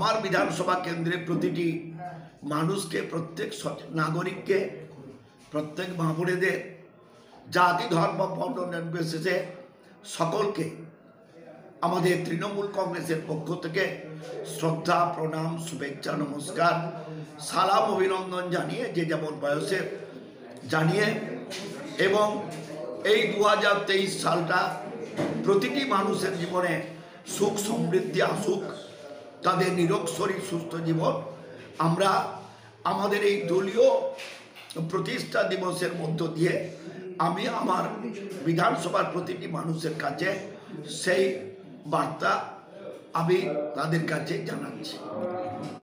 আমার বিধানসভা কেন্দ্রে প্রতিটি মানুষকে, প্রত্যেক নাগরিককে, প্রত্যেক মামুনেদের জাতি ধর্ম বর্ণ নির্বিশেষে সকলকে আমাদের তৃণমূল কংগ্রেসের পক্ষ থেকে শ্রদ্ধা, প্রণাম, শুভেচ্ছা, নমস্কার, সালাম, অভিনন্দন জানিয়ে, যে যেমন বয়সের জানিয়ে, এবং এই 2023 সালটা প্রতিটি মানুষের জীবনে সুখ সমৃদ্ধি আসুক, তাদের নিরোগ শরীর, সুস্থ জীবন। আমরা আমাদের এই দলীয় প্রতিষ্ঠা দিবসের মধ্য দিয়ে আমি আমার বিধানসভার প্রতিটি মানুষের কাছে সেই বার্তা আমি তাদের কাছে জানাচ্ছি।